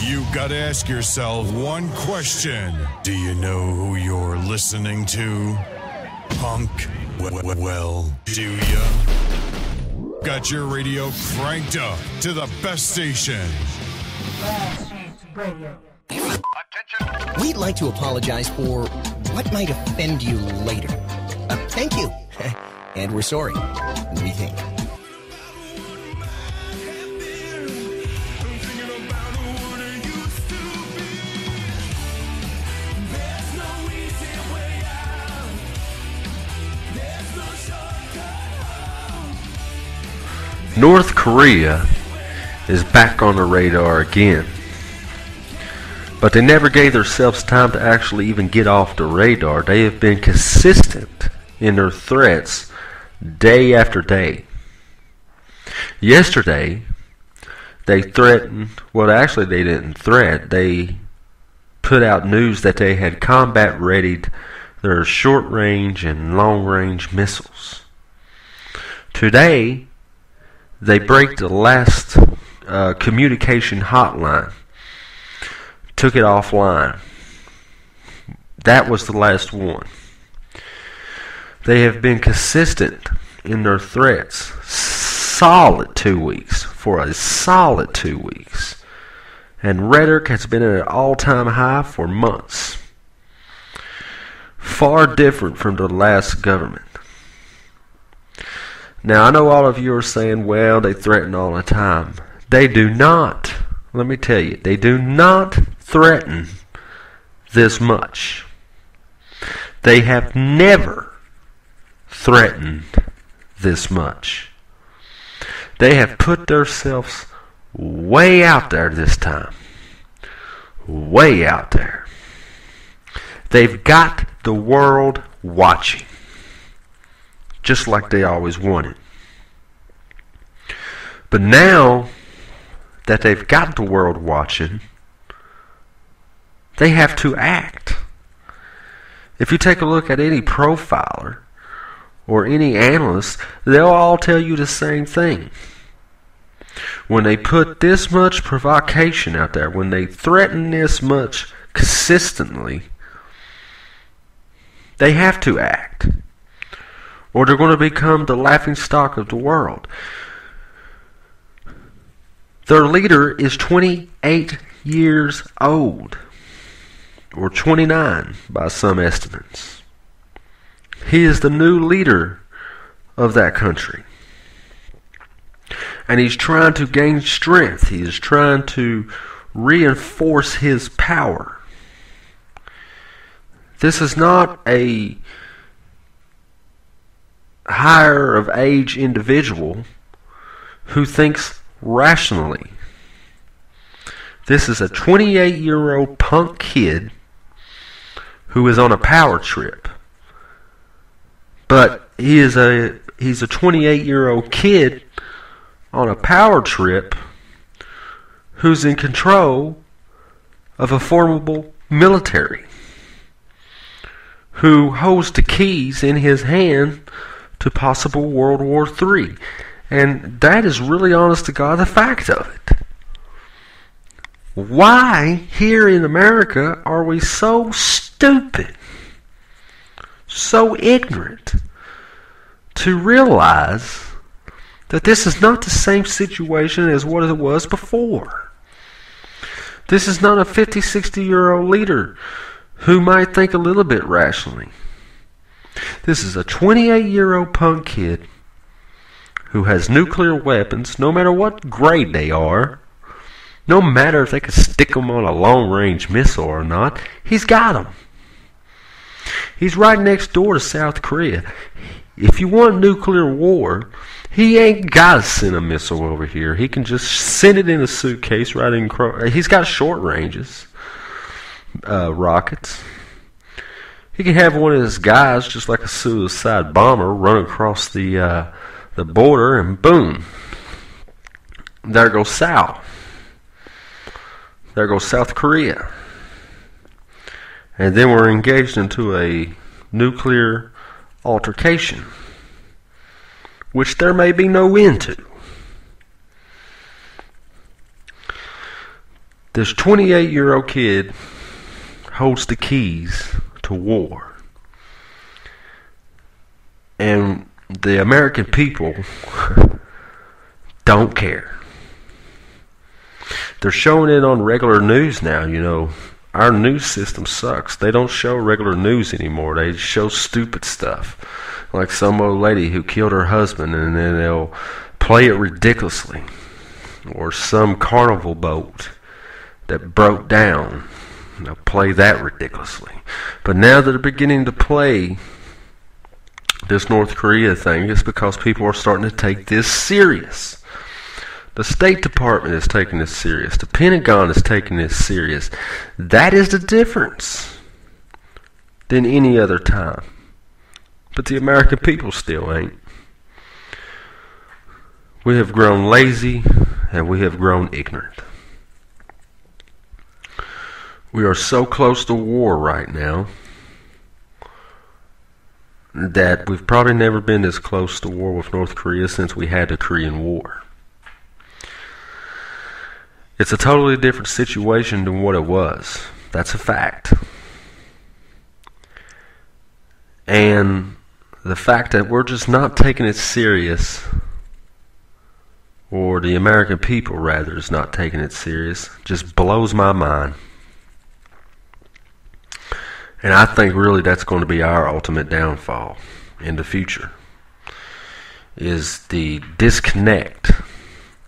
You gotta ask yourself one question. Do you know who you're listening to? Punk? Well, do ya? Got your radio cranked up to the best station. We'd like to apologize for what might offend you later. Thank you. And we're sorry, we think. North Korea is back on the radar again. But they never gave themselves time to actually even get off the radar. They have been consistent in their threats day after day. Yesterday, they threatened, well actually they didn't threat, they put out news that they had combat readied their short range and long range missiles. Today, they break the last communication hotline. Took it offline. That was the last one. They have been consistent in their threats. Solid 2 weeks. For a solid 2 weeks. And rhetoric has been at an all-time high for months. Far different from the last government. Now, I know all of you are saying, well, they threaten all the time. They do not. Let me tell you, they do not threaten this much. They have never threatened this much. They have put themselves way out there this time. Way out there. They've got the world watching. Just like they always wanted. But now that they've got the world watching, they have to act. If you take a look at any profiler or any analyst, they'll all tell you the same thing. When they put this much provocation out there, when they threaten this much consistently, they have to act. Or they're going to become the laughingstock of the world. Their leader is 28 years old. Or 29 by some estimates. He is the new leader of that country. And he's trying to gain strength. He is trying to reinforce his power. This is not a higher of age individual who thinks rationally. This is a 28-year-old punk kid who is on a power trip. But he's a 28-year-old kid on a power trip who's in control of a formidable military, who holds the keys in his hand to possible World War III. And that is really, honest to God, the fact of it. Why, here in America, are we so stupid, so ignorant, to realize that this is not the same situation as what it was before? This is not a 50, 60-year-old leader who might think a little bit rationally. This is a 28-year-old punk kid who has nuclear weapons, no matter what grade they are, no matter if they can stick them on a long-range missile or not, he's got them. He's right next door to South Korea. If you want nuclear war, he ain't got to send a missile over here. He can just send it in a suitcase right in. He's got short ranges, rockets. He can have one of his guys, just like a suicide bomber, run across the border, and boom, there goes South. There goes South Korea. And then we're engaged into a nuclear altercation, which there may be no end to. This 28-year-old kid holds the keys to war. And the American people don't care. They're showing it on regular news now, you know. Our news system sucks. They don't show regular news anymore. They show stupid stuff. Like some old lady who killed her husband, and then they'll play it ridiculously. Or some carnival boat that broke down. They'll play that ridiculously. But now they're beginning to play this North Korea thing, it's because people are starting to take this serious. The State Department is taking this serious. The Pentagon is taking this serious. That is the difference than any other time. But the American people still ain't. We have grown lazy and we have grown ignorant. We are so close to war right now that we've probably never been this close to war with North Korea since we had the Korean War. It's a totally different situation than what it was. That's a fact. And the fact that we're just not taking it serious, or the American people rather is not taking it serious, just blows my mind. And I think really that's going to be our ultimate downfall in the future, is the disconnect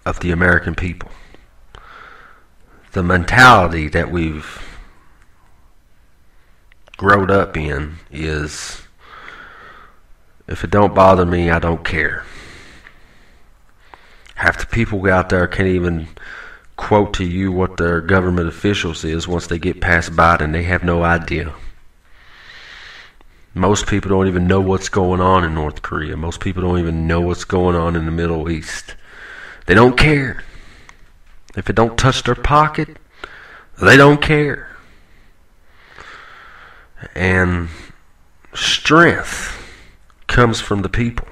of the American people. The mentality that we've grown up in is, if it don't bother me, I don't care. Half the people out there can't even quote to you what their government officials is once they get past Biden. They have no idea. Most people don't even know what's going on in North Korea. Most people don't even know what's going on in the Middle East. They don't care. If it don't touch their pocket, they don't care. And strength comes from the people.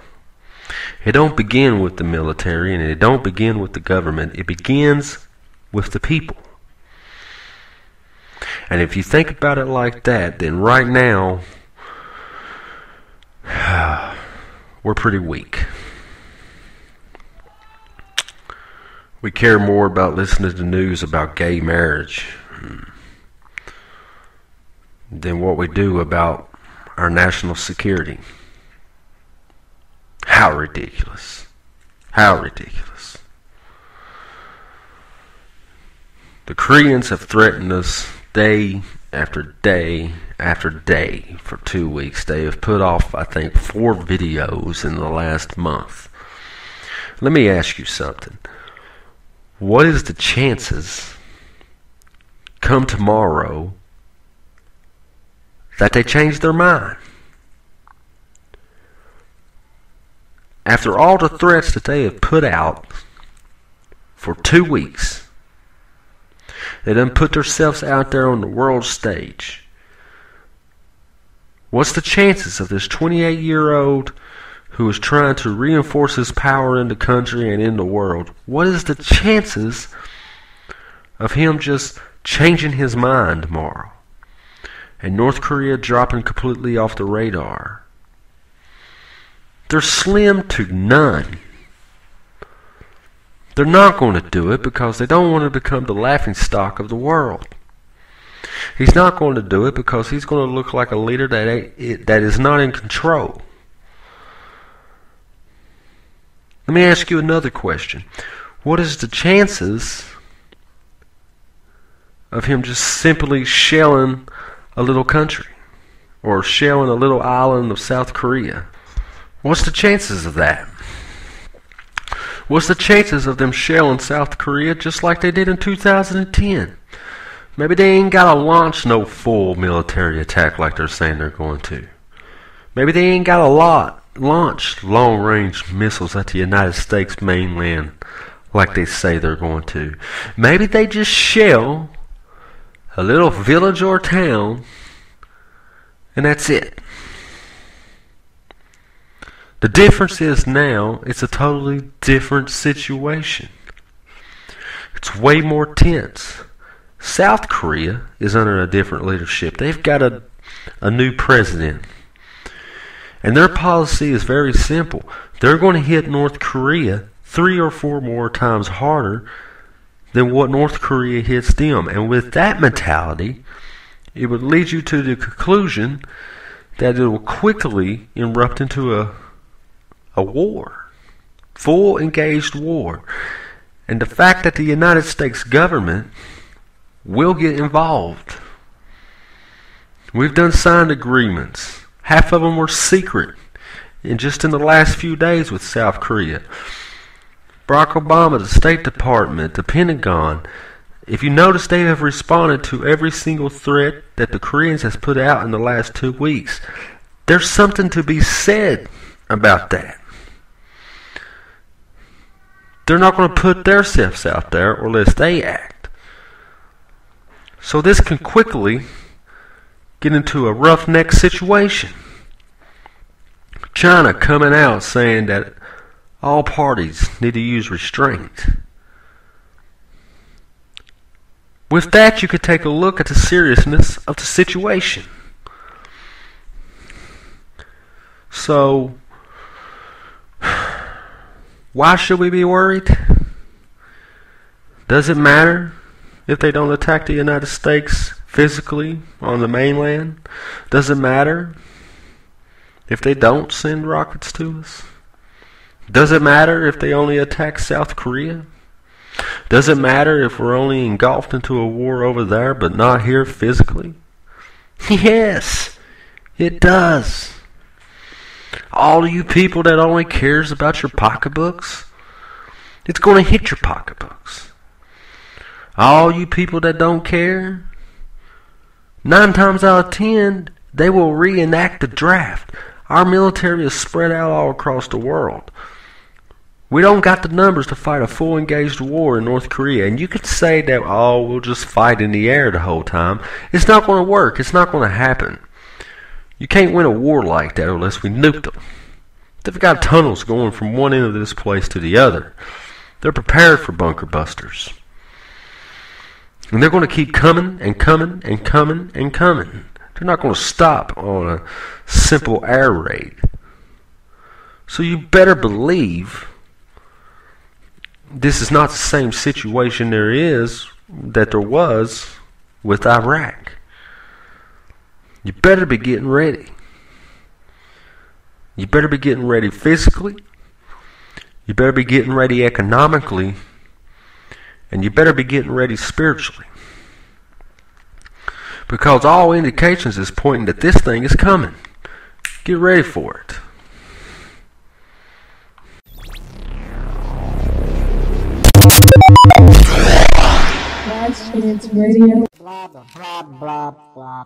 It don't begin with the military, and it don't begin with the government. It begins with the people. And if you think about it like that, then right now we're pretty weak. We care more about listening to news about gay marriage than what we do about our national security. How ridiculous. How ridiculous. The Koreans have threatened us day after day after day for 2 weeks. They have put off, I think, 4 videos in the last month. Let me ask you something. What is the chances come tomorrow that they change their mind? After all the threats that they have put out for 2 weeks, they done put themselves out there on the world stage. What's the chances of this 28-year-old who is trying to reinforce his power in the country and in the world? What is the chances of him just changing his mind tomorrow and North Korea dropping completely off the radar? They're slim to none. They're not going to do it because they don't want to become the laughingstock of the world. He's not going to do it because he's going to look like a leader that is not in control. Let me ask you another question. What is the chances of him just simply shelling a little country, or shelling a little island of South Korea? What's the chances of that? What's the chances of them shelling South Korea just like they did in 2010? Maybe they ain't got to launch no full military attack like they're saying they're going to. Maybe they ain't got to launch long-range missiles at the United States mainland like they say they're going to. Maybe they just shell a little village or town, and that's it. The difference is now it's a totally different situation. It's way more tense. South Korea is under a different leadership. They've got a new president. And their policy is very simple. They're going to hit North Korea 3 or 4 more times harder than what North Korea hits them. And with that mentality, it would lead you to the conclusion that it will quickly erupt into a war. Full engaged war. And the fact that the United States government will get involved. We've done signed agreements. Half of them were secret. And just in the last few days with South Korea. Barack Obama, the State Department, the Pentagon. If you notice, they have responded to every single threat that the Koreans has put out in the last 2 weeks. There's something to be said about that. They're not going to put themselves out there unless they act. So this can quickly get into a roughneck situation. China coming out saying that all parties need to use restraint. With that, you could take a look at the seriousness of the situation. So, why should we be worried? Does it matter if they don't attack the United States physically on the mainland? Does it matter if they don't send rockets to us? Does it matter if they only attack South Korea? Does it matter if we're only engulfed into a war over there but not here physically? Yes, it does. All of you people that only cares about your pocketbooks, it's going to hit your pocketbooks. All you people that don't care, 9 times out of 10, they will reenact the draft. Our military is spread out all across the world. We don't got the numbers to fight a full engaged war in North Korea. And you could say that, oh, we'll just fight in the air the whole time. It's not going to work. It's not going to happen. You can't win a war like that unless we nuke them. They've got tunnels going from one end of this place to the other. They're prepared for bunker busters. And they're going to keep coming and coming and coming and coming. They're not going to stop on a simple air raid. So you better believe this is not the same situation that there was with Iraq. You better be getting ready. You better be getting ready physically. You better be getting ready economically. And you better be getting ready spiritually. Because all indications is pointing that this thing is coming. Get ready for it. Last Chance Radio. Blah, blah, blah, blah.